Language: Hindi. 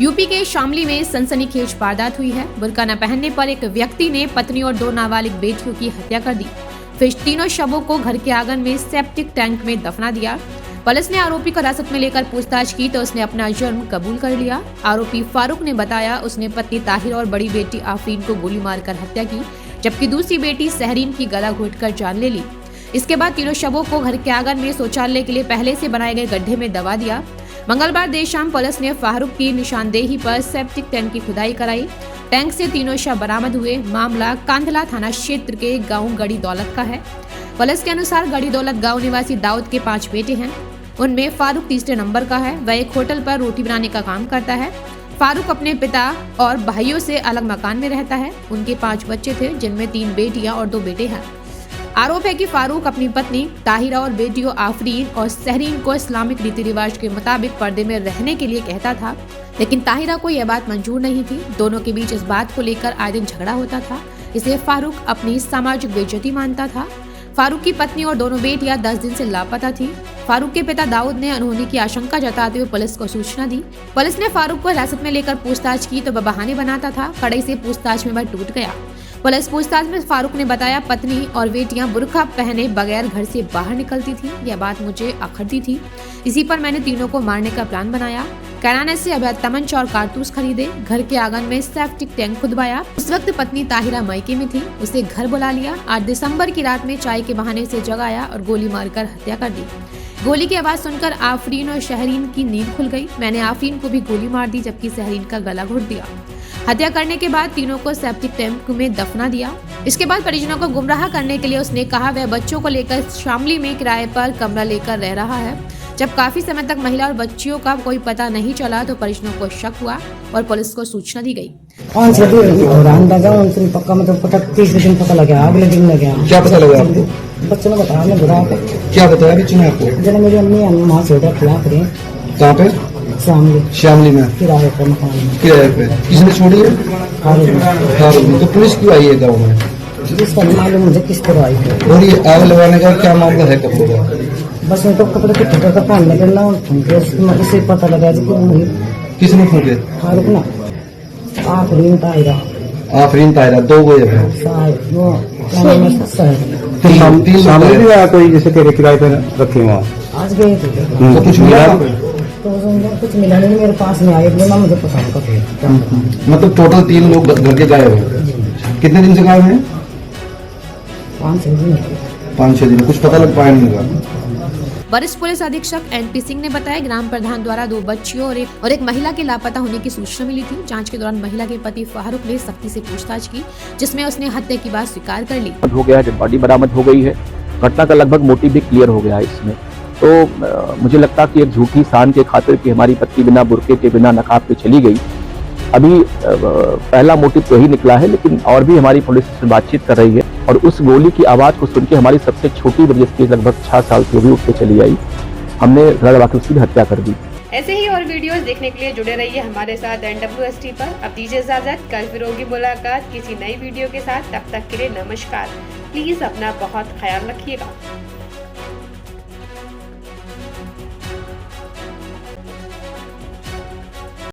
यूपी के शामली में सनसनीखेज वारदात हुई है। बुर्का न पहनने पर एक व्यक्ति ने पत्नी और 2 नाबालिग बेटियों की हत्या कर दी। फिर तीनों शवों को घर के आंगन में सेप्टिक टैंक में दफना दिया। पुलिस ने आरोपी को हिरासत में लेकर पूछताछ की तो उसने अपना जुर्म कबूल कर लिया। आरोपी फारूक ने बताया उसने पत्नी ताहिरा और बड़ी बेटी आफरीन को गोली मारकर हत्या की, जबकि दूसरी बेटी सहरीन की गला घोंटकर जान ले ली। इसके बाद तीनों शवों को घर के आंगन में शौचालय के लिए पहले से बनाए गए गड्ढे में दबा दिया। मंगलवार देर शाम पुलिस ने फारूक की निशानदेही पर सेप्टिक टैंक की खुदाई कराई। टैंक से तीनों शव बरामद हुए। मामला कांधला थाना क्षेत्र के गांव गड़ी दौलत का है। पुलिस के अनुसार गड़ी दौलत गांव निवासी दाऊद के 5 बेटे हैं। उनमें फारूक तीसरे नंबर का है। वह एक होटल पर रोटी बनाने का काम करता है। फारूक अपने पिता और भाइयों से अलग मकान में रहता है। उनके 5 बच्चे थे, जिनमें 3 बेटियां और 2 बेटे हैं। आरोप है कि फारूक अपनी पत्नी ताहिरा और बेटियों आफरीन और सहरीन को इस्लामिक रीति रिवाज के मुताबिक पर्दे में रहने के लिए कहता था, लेकिन ताहिरा को यह बात मंजूर नहीं थी। दोनों के बीच इस बात को लेकर आए दिन झगड़ा होता था। इसे फारूक अपनी सामाजिक बेइज्जती मानता था। फारूक की पत्नी और दोनों बेटियां 10 दिन से लापता थी। फारूक के पिता दाऊद ने अनहोनी की आशंका जताते हुए पुलिस को सूचना दी। पुलिस ने फारूक को हिरासत में लेकर पूछताछ की तो वह बहाने बनाता था। कड़ाई से पूछताछ में वह टूट गया। पुलिस पूछताछ में फारूक ने बताया पत्नी और बेटियां बुर्का पहने बगैर घर से बाहर निकलती थी। यह बात मुझे अखरती थी। इसी पर मैंने तीनों को मारने का प्लान बनाया। किराने से अवैध तमंचा और कारतूस खरीदे। घर के आंगन में सेप्टिक टैंक खुदवाया। उस वक्त पत्नी ताहिरा मायके में थी। उसे घर बुला लिया। 8 दिसंबर की रात में चाय के बहाने से जगाया और गोली मारकर हत्या कर दी। गोली की आवाज सुनकर आफरीन और सहरीन की नींद खुल गई। मैंने आफरीन को भी गोली मार दी, जबकि सहरीन का गला घोंट दिया। हत्या करने के बाद तीनों को सेप्टिक टैंक में दफना दिया। इसके बाद परिजनों को गुमराह करने के लिए उसने कहा वह बच्चों को लेकर शामली में किराए पर कमरा लेकर रह रहा है। जब काफी समय तक महिला और बच्चियों का कोई पता नहीं चला तो परिजनों को शक हुआ और पुलिस को सूचना दी गई। 5 दिन पक्का मतलब पता 30 दिन पता लगा, अगले दिन लगा। क्या पता लगा आपको? बच्चों ने बताया, मैं बुरा क्या बताया बच्चों ने आपको? जब मेरी अम्मी वहाँ से उधर खिला करें। कहाँ पे? शामली में किराए पर मकान में। किराए पे किसने छोड़ी है? फारूक। तो पुलिस क्यों आई है गाँव में? इसका मालूम मुझे किस तरह आई है। और ये आग लगाने का क्या मामला है कपड़ों का? बस मैं तो कपड़े के ठेका का पहनने के ना मतलब से पता लगा किसने फूके? फारूक ना आफरीन ताहिरा। आफरीन ताहिरा 2 गए हैं। सामने भी आया कोई जैसे तेरे किराए पर रखे वहाँ? आज गए थे तो कुछ मिला? तो कुछ मिला नहीं, मेरे पास में आए ना, मुझे पसंद का। मतलब टोटल 3 लोग घर के गायब हैं। कितने दिन से गायब हैं? 5-6 दिन। 5-6 दिन। कुछ पता लग पाया नहीं होगा। वरिष्ठ पुलिस अधीक्षक NP सिंह ने बताया ग्राम प्रधान द्वारा 2 बच्चियों और एक महिला के लापता होने की सूचना मिली थी। जांच के दौरान महिला के पति फारूक ने सख्ती से पूछताछ की, जिसमें उसने हत्या की बात स्वीकार कर ली। हो गया, डेड बॉडी बरामद हो गई है। घटना का लगभग मोटिव भी क्लियर हो गया है इसमें। तो मुझे लगता कि एक झूठी शान के खातिर कि हमारी पत्नी बिना बुर्के के बिना नकाब के चली गई। अभी पहला मोटिव तो ही निकला है, लेकिन और भी हमारी पुलिस से बातचीत कर रही है और उस गोली की आवाज को सुन के हमारी सबसे छोटी बच्ची जिसकी लगभग 6 साल की, वो भी उठ के चली आई। हमने लड़वा के उसकी हत्या कर दी। ऐसे ही और वीडियोस देखने के लिए जुड़े रहिए हमारे साथ NWST पर। अब दीजिए इजाजत, कल फिर होगी मुलाकात किसी नई वीडियो के साथ। तब तक के लिए नमस्कार। प्लीज अपना बहुत ख्याल रखिएगा।